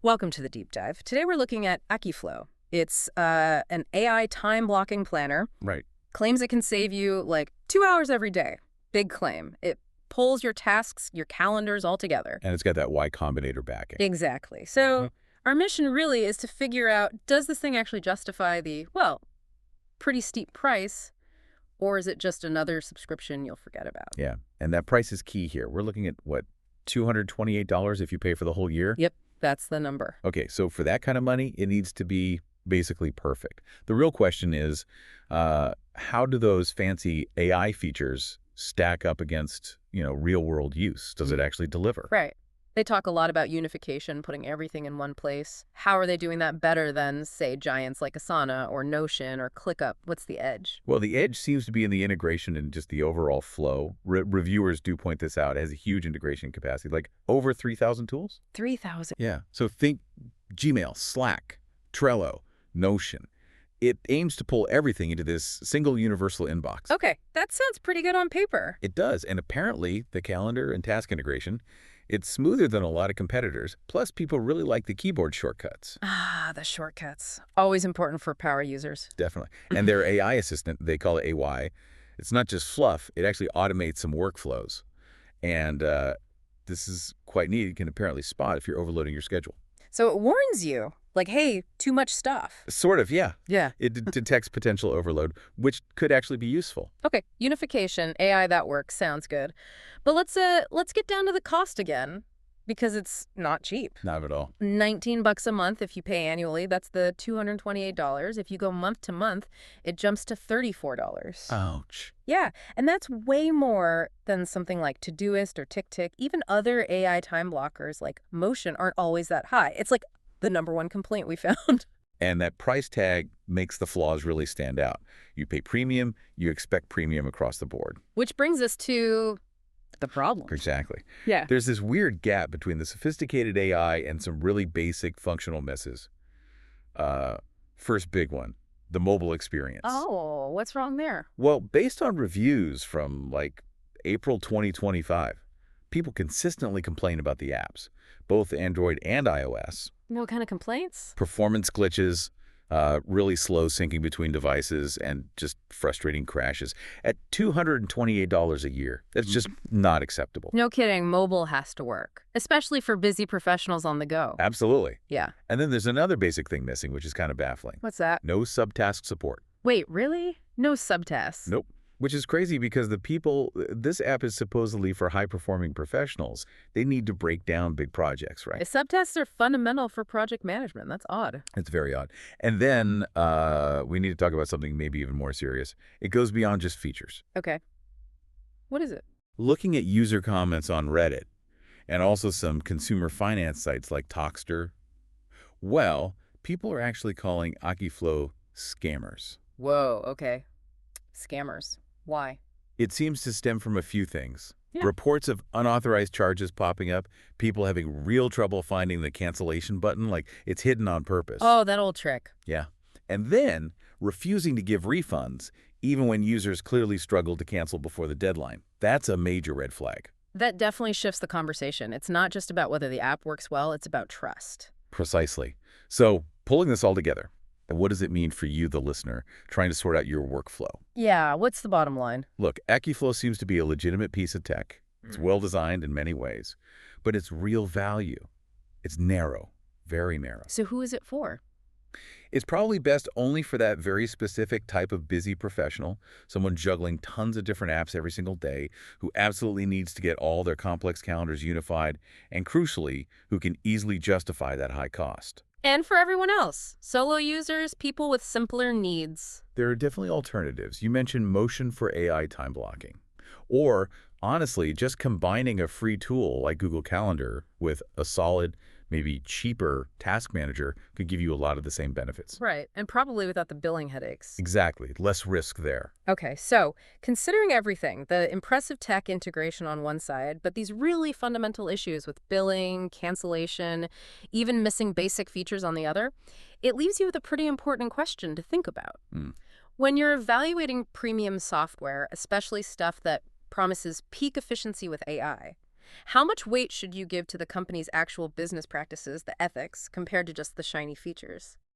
Welcome to the deep dive. Today we're looking at Akiflow. It's an AI time blocking planner. Right. Claims it can save you like 2 hours every day. Big claim. It pulls your tasks, your calendars all together. And it's got that Y Combinator backing. Exactly. So our mission really is to figure out, does this thing actually justify the, well, pretty steep price, or is it just another subscription you'll forget about? Yeah. And that price is key here. We're looking at, what, $228 if you pay for the whole year? Yep, that's the number. Okay, so for that kind of money, it needs to be basically perfect. The real question is, how do those fancy AI features stack up against, real-world use? Does it actually deliver? Right. They talk a lot about unification, putting everything in one place. How are they doing that better than, say, giants like Asana or Notion or ClickUp? What's the edge? Well, the edge seems to be in the integration and just the overall flow. Reviewers do point this out. It has a huge integration capacity, like over 3,000 tools. 3,000. Yeah. So think Gmail, Slack, Trello, Notion. It aims to pull everything into this single universal inbox. Okay, that sounds pretty good on paper. It does. And apparently, the calendar and task integration, it's smoother than a lot of competitors. Plus, people really like the keyboard shortcuts. Ah, the shortcuts. Always important for power users. Definitely. And their AI assistant, they call it AY, it's not just fluff. It actually automates some workflows. And this is quite neat. It can apparently spot if you're overloading your schedule. So it warns you, like, hey, too much stuff. Sort of, yeah. Yeah. It detects potential overload, which could actually be useful. Okay, unification, AI, that works. Sounds good. But let's get down to the cost again, because it's not cheap. Not at all. $19 a month if you pay annually. That's the $228. If you go month to month, it jumps to $34. Ouch. Yeah, and that's way more than something like Todoist or TickTick. Even other AI time blockers like Motion aren't always that high. It's like the #1 complaint we found. And that price tag makes the flaws really stand out. You pay premium, you expect premium across the board. Which brings us to the problem. Exactly. Yeah. There's this weird gap between the sophisticated AI and some really basic functional messes. First big one, the mobile experience. Oh, what's wrong there? Well, based on reviews from like April 2025, people consistently complain about the apps, both Android and iOS. No kind of complaints? Performance glitches, really slow syncing between devices, and just frustrating crashes. At $228 a year, that's just not acceptable. No kidding. Mobile has to work, especially for busy professionals on the go. Absolutely. Yeah. And then there's another basic thing missing, which is kind of baffling. What's that? No subtask support. Wait, really? No subtasks? Nope. Which is crazy because this app is supposedly for high-performing professionals. They need to break down big projects, right? Subtasks are fundamental for project management. That's odd. It's very odd. And then we need to talk about something maybe even more serious. It goes beyond just features. Okay. What is it? Looking at user comments on Reddit and also some consumer finance sites like Talkster, well, people are actually calling Akiflow scammers. Whoa, okay. Scammers. Why? It seems to stem from a few things. Yeah. Reports of unauthorized charges popping up, people having real trouble finding the cancellation button, like it's hidden on purpose. Oh, that old trick. Yeah. And then refusing to give refunds, even when users clearly struggled to cancel before the deadline. That's a major red flag. That definitely shifts the conversation. It's not just about whether the app works well, it's about trust. Precisely. So, pulling this all together, what does it mean for you, the listener, trying to sort out your workflow? Yeah, what's the bottom line? Look, Akiflow seems to be a legitimate piece of tech. It's well-designed in many ways, but its real value, it's narrow, very narrow. So who is it for? It's probably best only for that very specific type of busy professional, someone juggling tons of different apps every single day, who absolutely needs to get all their complex calendars unified, and crucially, who can easily justify that high cost. And for everyone else, solo users, people with simpler needs. There are definitely alternatives. You mentioned Motion for AI time blocking. Or, honestly, just combining a free tool like Google Calendar with a solid, maybe cheaper task manager could give you a lot of the same benefits. Right, and probably without the billing headaches. Exactly. Less risk there. Okay, so considering everything, the impressive tech integration on one side, but these really fundamental issues with billing, cancellation, even missing basic features on the other, it leaves you with a pretty important question to think about. When you're evaluating premium software, especially stuff that promises peak efficiency with AI, How much weight should you give to the company's actual business practices, the ethics, compared to just the shiny features?